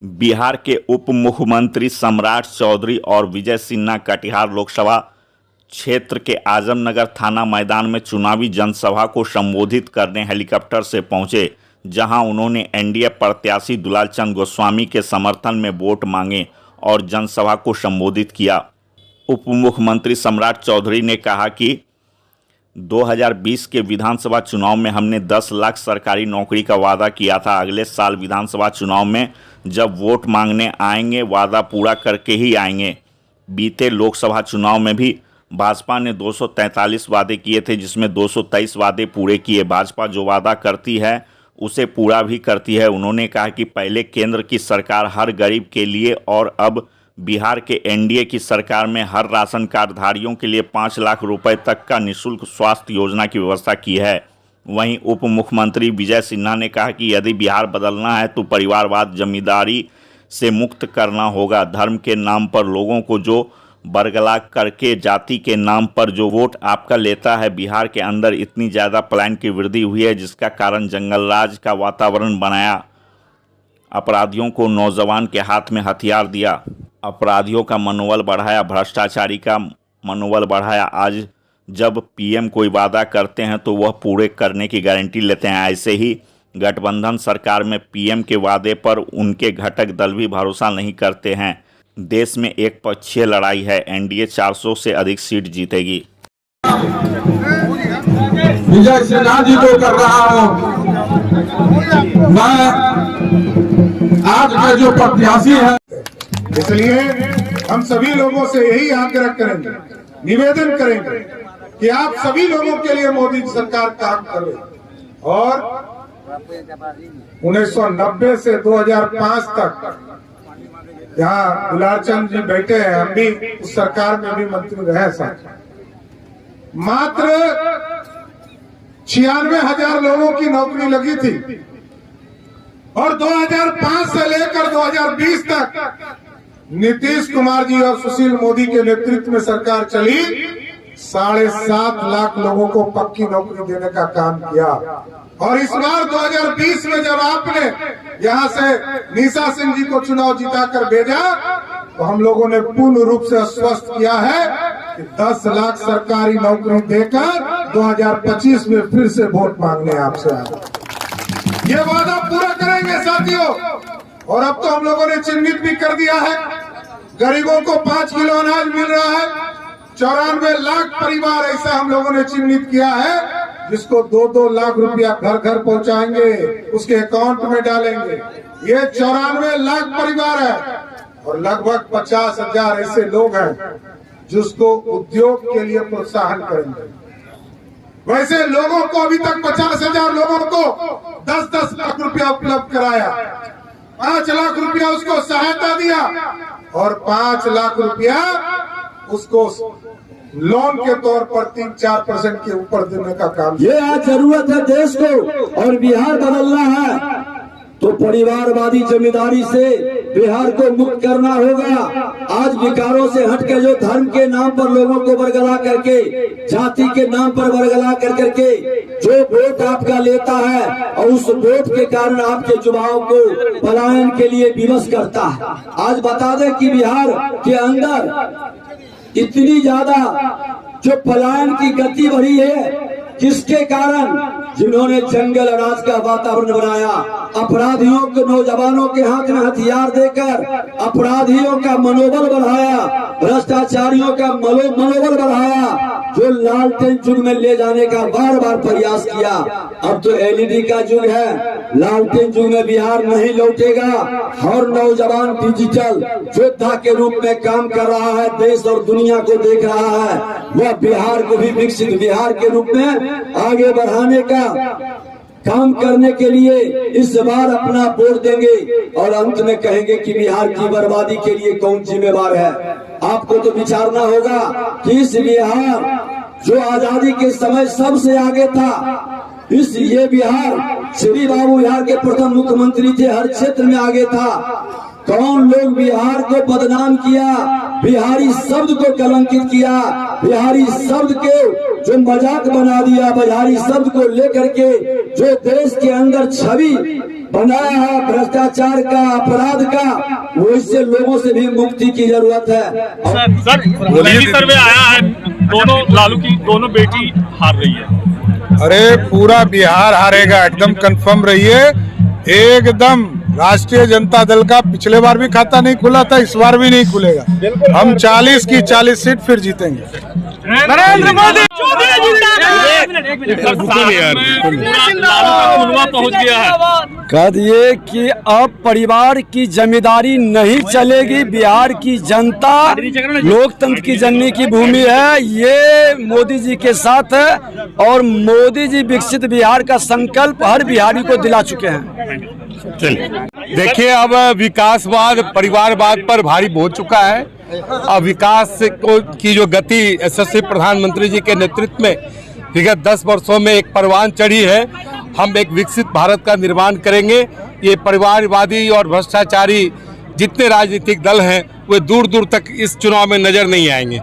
बिहार के उप मुख्यमंत्री सम्राट चौधरी और विजय सिन्हा कटिहार लोकसभा क्षेत्र के आजमनगर थाना मैदान में चुनावी जनसभा को संबोधित करने हेलीकॉप्टर से पहुंचे, जहां उन्होंने एनडीए प्रत्याशी दुलालचंद गोस्वामी के समर्थन में वोट मांगे और जनसभा को संबोधित किया। उप मुख्यमंत्री सम्राट चौधरी ने कहा कि 2020 के विधानसभा चुनाव में हमने 10 लाख सरकारी नौकरी का वादा किया था। अगले साल विधानसभा चुनाव में जब वोट मांगने आएंगे, वादा पूरा करके ही आएंगे। बीते लोकसभा चुनाव में भी भाजपा ने 243 वादे किए थे, जिसमें 223 वादे पूरे किए। भाजपा जो वादा करती है उसे पूरा भी करती है। उन्होंने कहा कि पहले केंद्र की सरकार हर गरीब के लिए और अब बिहार के एनडीए की सरकार में हर राशन कार्डधारियों के लिए 5 लाख रुपए तक का निःशुल्क स्वास्थ्य योजना की व्यवस्था की है। वहीं उप मुख्यमंत्री विजय सिन्हा ने कहा कि यदि बिहार बदलना है तो परिवारवाद, जमींदारी से मुक्त करना होगा। धर्म के नाम पर लोगों को जो बरगला करके जाति के नाम पर जो वोट आपका लेता है। बिहार के अंदर इतनी ज़्यादा पलायन की वृद्धि हुई है, जिसका कारण जंगलराज का वातावरण बनाया, अपराधियों को नौजवान के हाथ में हथियार दिया, अपराधियों का मनोबल बढ़ाया, भ्रष्टाचारी का मनोबल बढ़ाया। आज जब पीएम कोई वादा करते हैं तो वह पूरे करने की गारंटी लेते हैं। ऐसे ही गठबंधन सरकार में पीएम के वादे पर उनके घटक दल भी भरोसा नहीं करते हैं। देश में एक पक्षीय लड़ाई है, एनडीए 400 से अधिक सीट जीतेगी। विजय सिन्हा जी को कर रहा हूँ मैं, आज के जो प्रत्याशी है। इसलिए हम सभी लोगों से यही आग्रह करेंगे, निवेदन करेंगे कि आप सभी लोगों के लिए मोदी सरकार काम करे। और 1990 से 2005 तक यहाँ दुलालचंद जी बैठे हैं, हम भी उस सरकार में भी मंत्री रहे साथ। मात्र 96,000 लोगों की नौकरी लगी थी और 2005 से लेकर 2020 तक नीतीश कुमार जी और सुशील मोदी के नेतृत्व में सरकार चली। 7.5 लाख लोगों को पक्की नौकरी देने का काम किया। और इस बार 2020 में जब आपने यहाँ से निशा सिंह जी को चुनाव जिताकर भेजा, तो हम लोगों ने पूर्ण रूप से आश्वस्त किया है कि 10 लाख सरकारी नौकरी देकर 2025 में फिर से वोट मांगने आपसे आए। ये वादा पूरा करेंगे साथियों। और अब तो हम लोगों ने चिन्हित भी कर दिया है, गरीबों को 5 किलो अनाज मिल रहा है। 94 लाख परिवार ऐसा हम लोगों ने चिन्हित किया है, जिसको 2-2 लाख रुपया घर घर पहुंचाएंगे, उसके अकाउंट में डालेंगे। ये 94 लाख परिवार है और लगभग 50,000 ऐसे लोग हैं जिसको उद्योग के लिए प्रोत्साहन करेंगे। वैसे लोगों को अभी तक 50,000 लोगों को 10-10 लाख रुपया उपलब्ध कराया, 5 लाख रुपया उसको सहायता दिया और 5 लाख रुपया उसको लोन के तौर पर 3-4% के ऊपर देने का काम। ये आज जरूरत है देश को और बिहार बदलना है तो परिवारवादी जमींदारी से बिहार को मुक्त करना होगा। आज विकारों से हटके जो धर्म के नाम पर लोगों को बरगला करके, जाति के नाम पर बरगला करके जो वोट आपका लेता है और उस वोट के कारण आपके युवाओं को पलायन के लिए विवश करता है। आज बता दें कि बिहार के अंदर इतनी ज्यादा जो पलायन की गति बढ़ी है, किसके कारण? जिन्होंने जंगल राज का वातावरण बनाया, अपराधियों को, नौजवानों के हाथ में हथियार देकर अपराधियों का मनोबल बढ़ाया, भ्रष्टाचारियों का मनोबल बढ़ाया, जो लालटेन युग में ले जाने का बार बार प्रयास किया। अब तो एलईडी का युग है, लालटेन युग में बिहार नहीं लौटेगा। हर नौजवान डिजिटल योद्धा के रूप में काम कर रहा है, देश और दुनिया को देख रहा है। वह बिहार को भी विकसित बिहार के रूप में आगे बढ़ाने का काम करने के लिए इस बार अपना वोट देंगे और अंत में कहेंगे कि बिहार की बर्बादी के लिए कौन जिम्मेवार है। आपको तो विचारना होगा कि इस बिहार जो आजादी के समय सबसे आगे था, ये बिहार श्री बाबू बिहार के प्रथम मुख्यमंत्री थे, हर क्षेत्र में आगे था। कौन लोग बिहार को बदनाम किया, बिहारी शब्द को कलंकित किया, बिहारी शब्द के जो मजाक बना दिया, बिहारी शब्द को लेकर के जो देश के अंदर छवि बनाया है भ्रष्टाचार का, अपराध का, वो इससे लोगों से भी मुक्ति की जरूरत है। सर दिल्ली सर्वे आया है, दोनों लालू की दोनों बेटी हार रही है। अरे पूरा बिहार हारेगा, एकदम कंफर्म रहिए। एकदम राष्ट्रीय जनता दल का पिछले बार भी खाता नहीं खुला था, इस बार भी नहीं खुलेगा। हम 40 की 40 सीट फिर जीतेंगे। नरेंद्र मोदी पहुंच गया है। कह दिए कि अब परिवार की जिम्मेदारी नहीं चलेगी, बिहार की जनता लोकतंत्र की जननी की भूमि है, ये मोदी जी के साथ है और मोदी जी विकसित बिहार का संकल्प हर बिहारी को दिला चुके हैं। देखिए, अब विकासवाद परिवारवाद पर भारी हो चुका है। अब विकास की जो गति यशस्वी प्रधानमंत्री जी के नेतृत्व में विगत 10 वर्षों में एक परवान चढ़ी है। हम एक विकसित भारत का निर्माण करेंगे। ये परिवारवादी और भ्रष्टाचारी जितने राजनीतिक दल हैं वे दूर दूर तक इस चुनाव में नजर नहीं आएंगे।